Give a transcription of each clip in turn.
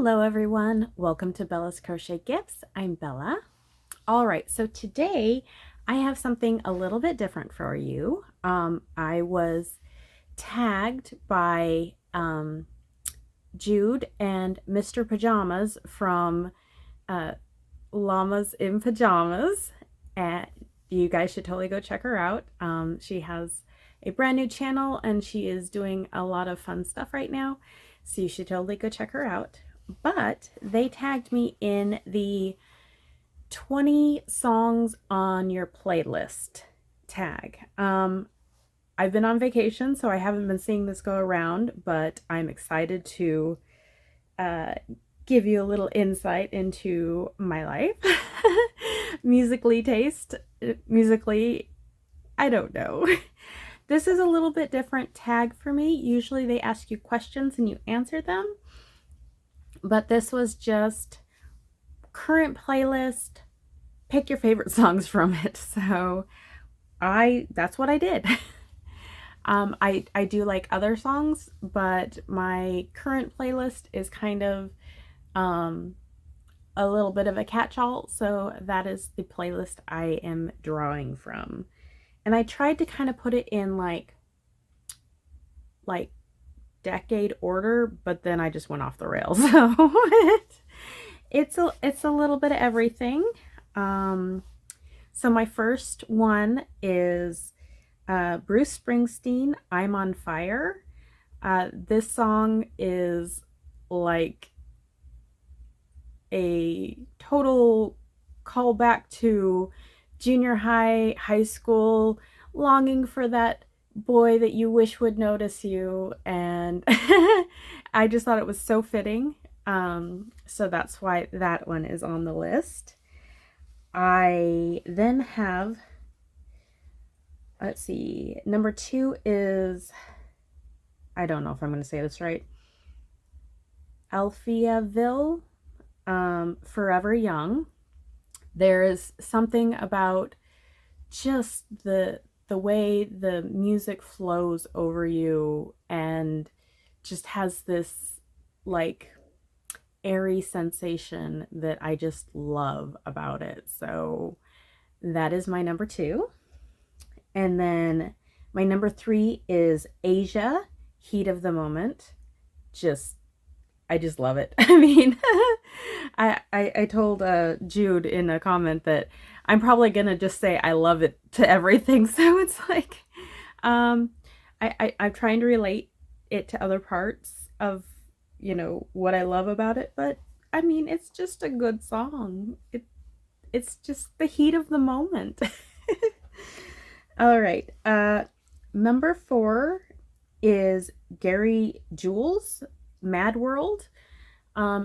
Hello everyone, welcome to Bella's Crochet Gifts. I'm Bella. All right, so today I have something a little bit different for you. I was tagged by Jude and Mr. Pajamas from Llamas in Pajamas. And you guys should totally go check her out. She has a brand new channel and she is doing a lot of fun stuff right now. So you should totally go check her out. But they tagged me in the 20 songs on your playlist tag. I've been on vacation, so I haven't been seeing this go around, but I'm excited to give you a little insight into my life. Musically, I don't know. This is a little bit different tag for me. Usually they ask you questions and you answer them. But this was just current playlist, pick your favorite songs from it. So that's what I did. I do like other songs, but my current playlist is kind of a little bit of a catch-all. So that is the playlist I am drawing from. And I tried to kind of put it in like decade order, but then I just went off the rails. So it's a little bit of everything. So my first one is Bruce Springsteen, I'm on Fire. This song is like a total callback to junior high, high school, longing for that boy that you wish would notice you, and I just thought it was so fitting. So that's why that one is on the list. I then have, let's see, number 2 is, I don't know if I'm going to say this right, Alphaville, Forever Young. There is something about just the way the music flows over you and just has this like airy sensation that I just love about it. So that is my number 2. And then my number 3 is Asia, Heat of the Moment. I just love it. I mean, I told Jude in a comment that I'm probably gonna just say I love it to everything. So it's like, I'm trying to relate it to other parts of, what I love about it. But I mean, it's just a good song. It's just the heat of the moment. All right. Number 4 is Gary Jules, Mad World.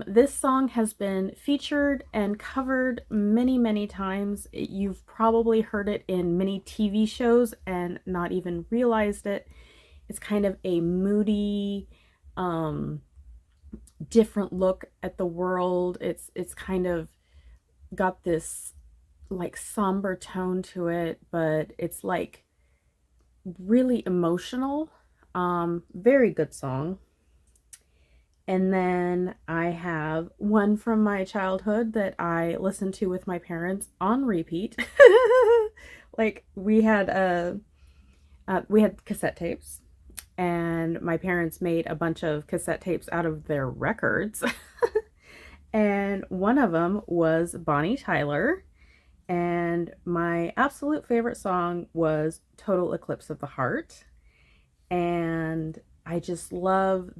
This song has been featured and covered many, many times. You've probably heard it in many TV shows and not even realized it. It's kind of a moody, different look at the world. It's kind of got this like somber tone to it, but it's like really emotional. Very good song. And then I have one from my childhood that I listened to with my parents on repeat. Like we had cassette tapes, and my parents made a bunch of cassette tapes out of their records. And one of them was Bonnie Tyler, and my absolute favorite song was Total Eclipse of the Heart. And I just love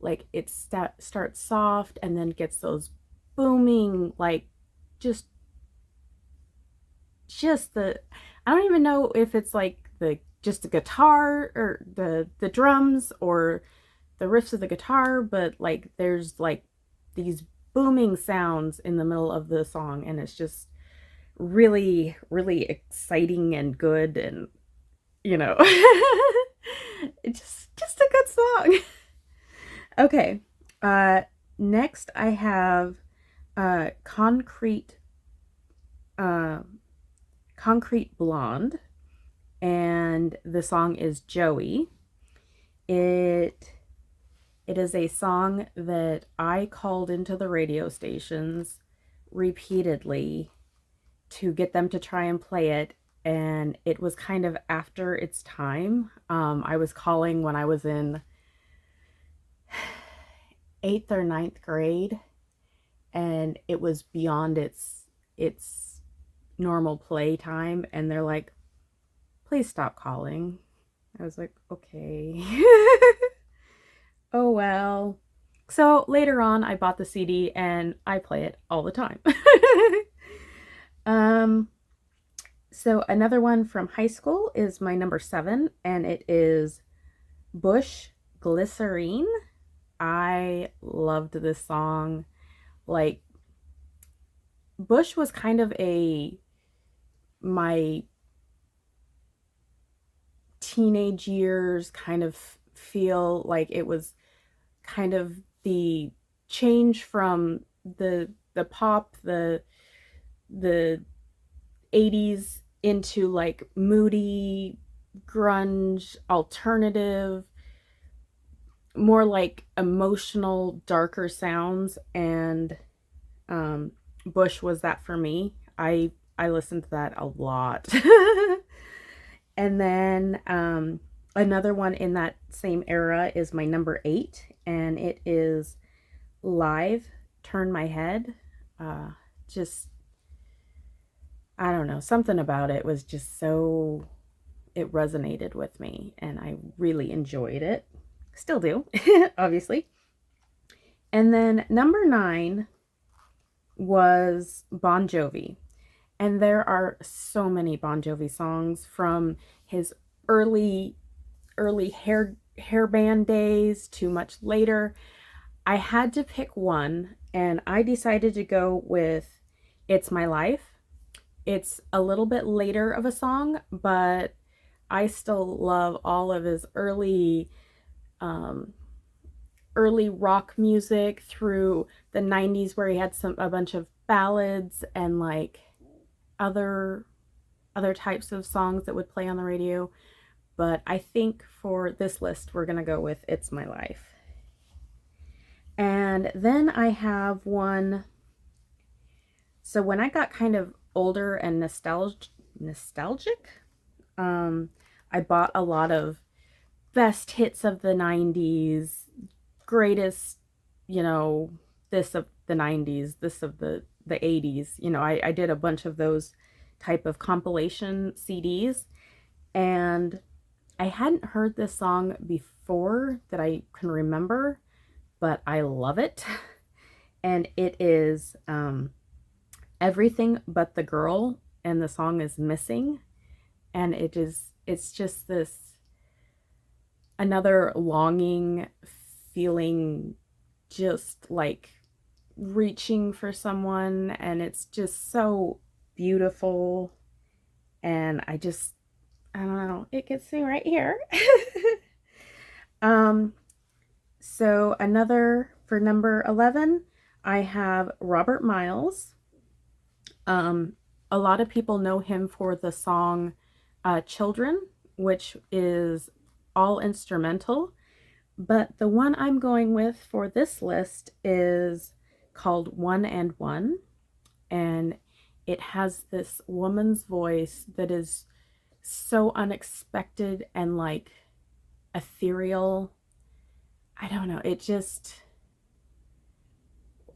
like it starts soft and then gets those booming, like just the, I don't even know if it's like just the guitar or the drums or the riffs of the guitar, but like there's like these booming sounds in the middle of the song, and it's just really, really exciting and good, and it's just a good song. Okay, next I have Concrete Blonde, and the song is Joey. It It is a song that I called into the radio stations repeatedly to get them to try and play it, and it was kind of after its time. I was calling when I was in 8th or ninth grade, and it was beyond its normal play time, and they're like, please stop calling. I was like, okay. Oh well. So later on I bought the CD and I play it all the time. um so another one from high school is my number 7, and it is Bush Glycerine. I loved this song. Like, Bush was kind of my teenage years kind of feel. Like, it was kind of the change from the pop, the 80s into like moody grunge, alternative, more like emotional, darker sounds. And Bush was that for me. I listened to that a lot. And then another one in that same era is my number 8, and it is Live, Turn My Head. Just, I don't know, something about it was just so, it resonated with me, and I really enjoyed it. Still do, obviously. And then number 9 was Bon Jovi. And there are so many Bon Jovi songs from his early hairband days to much later. I had to pick one, and I decided to go with It's My Life. It's a little bit later of a song, but I still love all of his early rock music through the 90s, where he had a bunch of ballads and like other types of songs that would play on the radio. But I think for this list we're gonna go with It's My Life. And then I have one. So when I got kind of older and nostalgic, I bought a lot of best hits of the 90s, greatest, this of the 90s, this of the 80s. I did a bunch of those type of compilation CDs, and I hadn't heard this song before that I can remember, but I love it. And it is Everything But the Girl, and the song is Missing. And it's just this another longing feeling, just like reaching for someone, and it's just so beautiful. And I don't know, it gets me right here. So another, for number 11, I have Robert Miles. A lot of people know him for the song Children, which is all instrumental. But the one I'm going with for this list is called One and One. And it has this woman's voice that is so unexpected and like ethereal. I don't know. It just,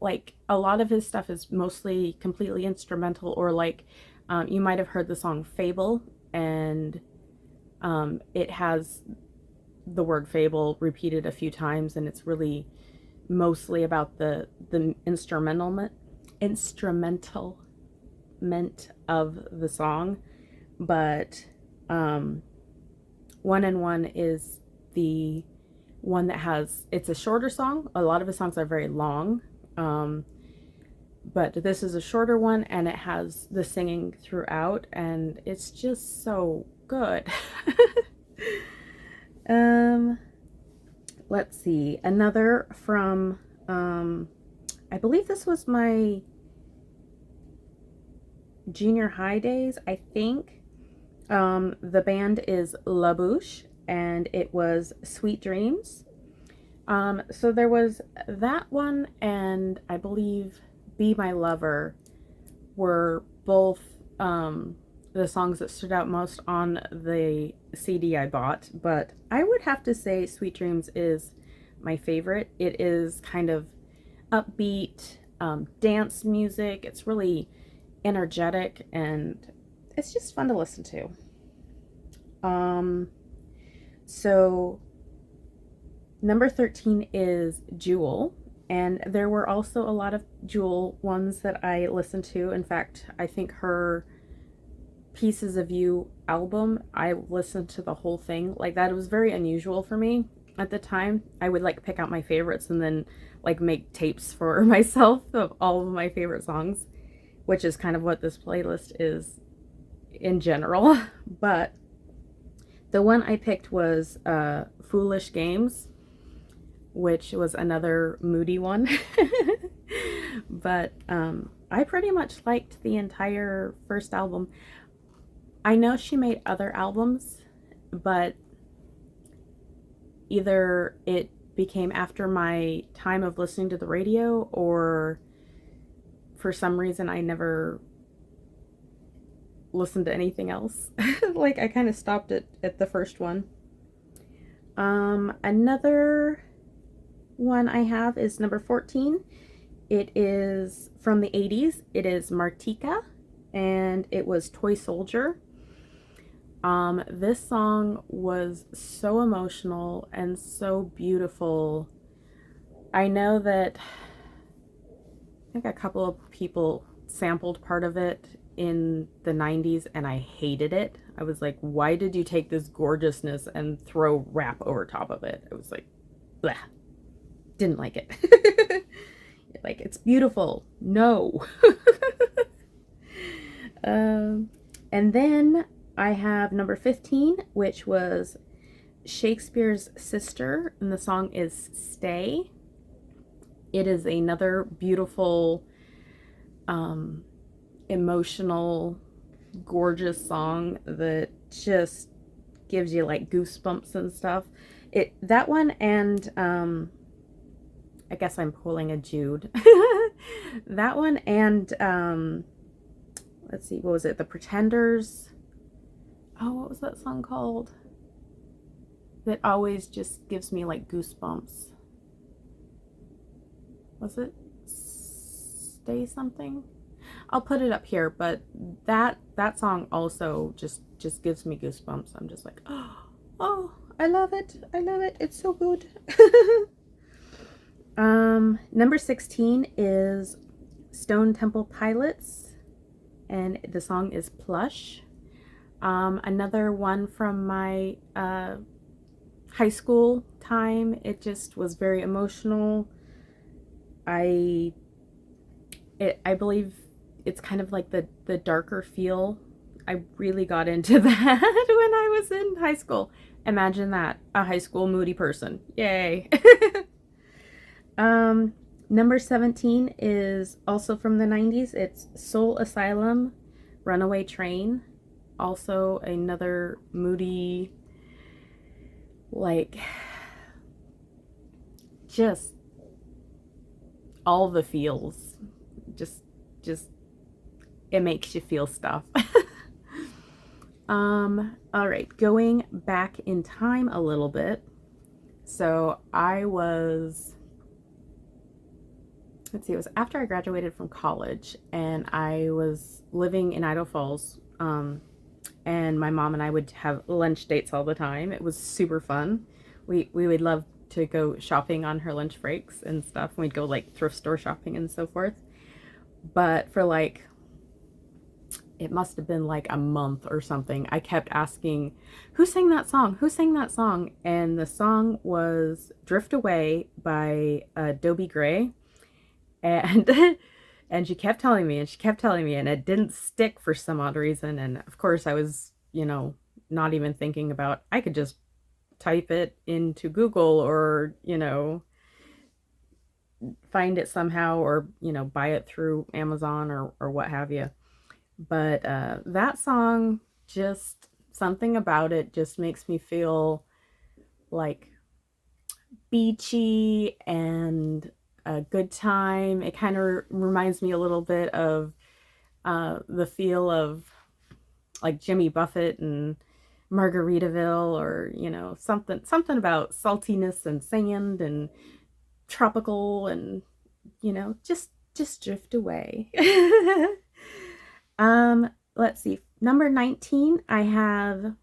like, a lot of his stuff is mostly completely instrumental, or like you might have heard the song Fable, and it has the word fable repeated a few times, and it's really mostly about the instrumentalment of the song. But One and One is the one that has, it's a shorter song. A lot of his songs are very long, but this is a shorter one, and it has the singing throughout, and it's just so good. Let's see, another from I believe this was my junior high days, I think. The band is La Bouche, and it was Sweet Dreams. So there was that one, and I believe Be My Lover were both the songs that stood out most on the CD I bought. But I would have to say Sweet Dreams is my favorite. It is kind of upbeat dance music. It's really energetic and it's just fun to listen to. Um, so number 13 is Jewel. And there were also a lot of Jewel ones that I listened to. In fact, I think her Pieces of You album, I listened to the whole thing. Like, that was very unusual for me at the time. I would like pick out my favorites and then like make tapes for myself of all of my favorite songs, which is kind of what this playlist is in general. But the one I picked was Foolish Games, which was another moody one. But I pretty much liked the entire first album. I know she made other albums, but either it became after my time of listening to the radio, or for some reason I never listened to anything else. Like, I kind of stopped at the first one. Another one I have is number 14. It is from the 80s. It is Martika, and it was Toy Soldier. This song was so emotional and so beautiful. I know that I think a couple of people sampled part of it in the 90s and I hated it. I was like, why did you take this gorgeousness and throw rap over top of it? I was like, blah. Didn't like it. Like, it's beautiful. No. And then I have number 15, which was Shakespeare's Sister, and the song is Stay. It is another beautiful, emotional, gorgeous song that just gives you like goosebumps and stuff. That one, and I guess I'm pulling a Jude. That one, and let's see, what was it? The Pretenders. Oh, what was that song called? That always just gives me like goosebumps. Was it Stay something? I'll put it up here, but that song also just gives me goosebumps. I'm just like, oh, I love it. I love it. It's so good. Number 16 is Stone Temple Pilots, and the song is Plush. Another one from my high school time. It just was very emotional. I believe it's kind of like the darker feel. I really got into that when I was in high school. Imagine that, a high school moody person. Yay. Number 17 is also from the 90s. It's Soul Asylum, Runaway Train. Also another moody, like, just all the feels. Just it makes you feel stuff. All right, going back in time a little bit. So I was, let's see, it was after I graduated from college, and I was living in Idaho Falls, and my mom and I would have lunch dates all the time. It was super fun. We would love to go shopping on her lunch breaks and stuff. We'd go like thrift store shopping and so forth. But for like, it must have been like a month or something, I kept asking, who sang that song? Who sang that song? And the song was Drift Away by Dobie Gray. And and she kept telling me, and she kept telling me, and it didn't stick for some odd reason. And of course I was, not even thinking about, I could just type it into Google, or, find it somehow, or, buy it through Amazon or what have you. But that song, just something about it just makes me feel like beachy and a good time. It kind of reminds me a little bit of the feel of like Jimmy Buffett and Margaritaville, or something about saltiness and sand and tropical, and just drift away. Let's see. Number 19, I have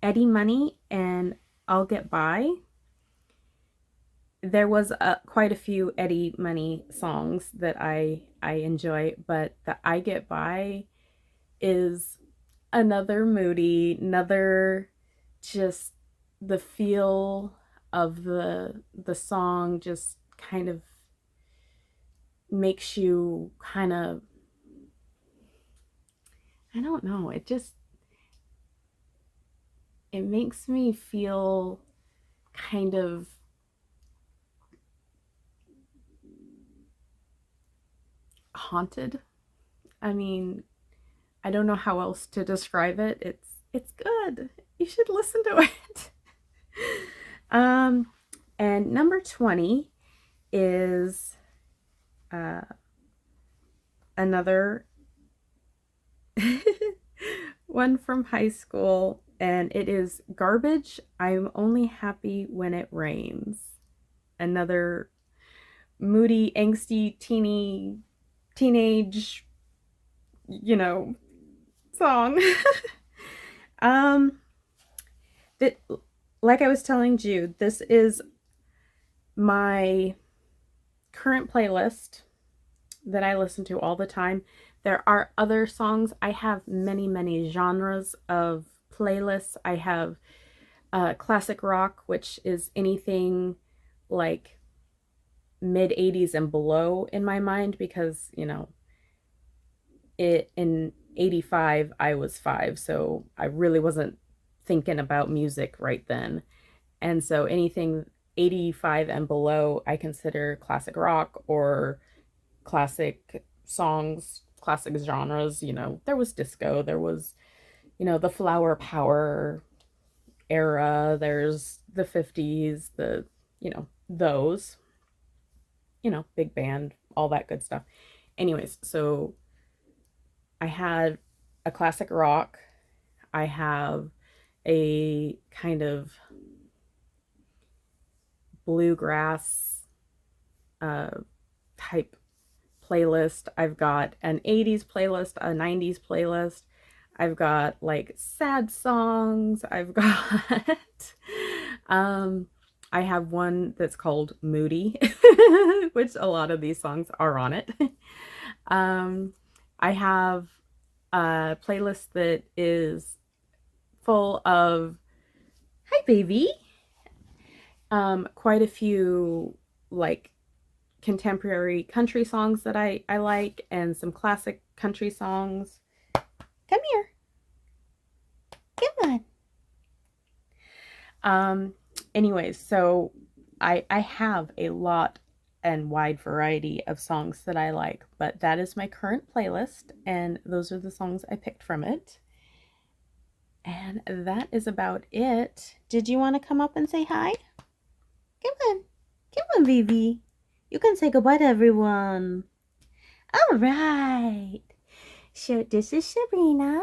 Eddie Money and I'll Get By. There was quite a few Eddie Money songs that I enjoy, but the I Get By is another moody, another just the feel of the song just kind of makes you kind of, I don't know, it makes me feel kind of haunted. I mean, I don't know how else to describe it. It's good. You should listen to it. And number 20 is another one from high school, and it is Garbage. I'm Only Happy When It Rains. Another moody, angsty, teenage, song. that, like I was telling Jude, this is my current playlist that I listen to all the time. There are other songs. I have many genres of playlists. I have classic rock, which is anything like mid 80s and below in my mind, because it in 85 I was 5, so I really wasn't thinking about music right then. And so anything 85 and below I consider classic rock or classic songs, classic genres. There was disco, there was the flower power era, there's the 50s, the those, big band, all that good stuff. Anyways, so I had a classic rock, I have a kind of bluegrass type playlist. I've got an 80s playlist, a 90s playlist. I've got like sad songs. I've got I have one that's called Moody, which a lot of these songs are on it. I have a playlist that is full of, hi baby, quite a few like contemporary country songs that I like, and some classic country songs. Come here. Come on. Anyways, so I have a lot and wide variety of songs that I like, but that is my current playlist, and those are the songs I picked from it. And that is about it. Did you want to come up and say hi? Come on, baby. You can say goodbye to everyone. All right. So this is Sabrina.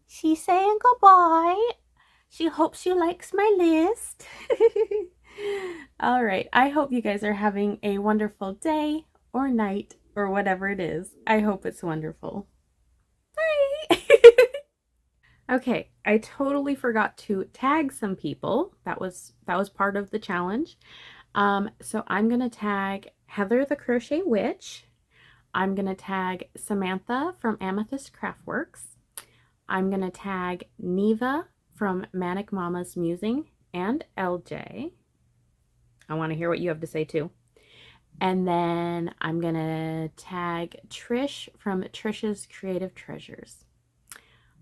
She's saying goodbye. She hopes you likes my list. All right. I hope you guys are having a wonderful day or night or whatever it is. I hope it's wonderful. Bye. Okay, I totally forgot to tag some people. That was part of the challenge. So I'm gonna tag Heather the Crochet Witch. I'm gonna tag Samantha from Amethyst Craftworks. I'm gonna tag Neva from Manic Mama's Musing, and LJ. I want to hear what you have to say too. And then I'm gonna tag Trish from Trish's Creative Treasures.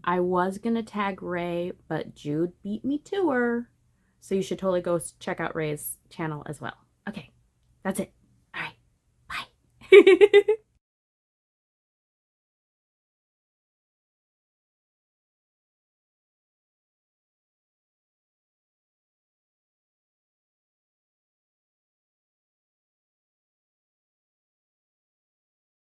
I was gonna tag Ray, but Jude beat me to her. So you should totally go check out Ray's channel as well. Okay, that's it. All right, bye.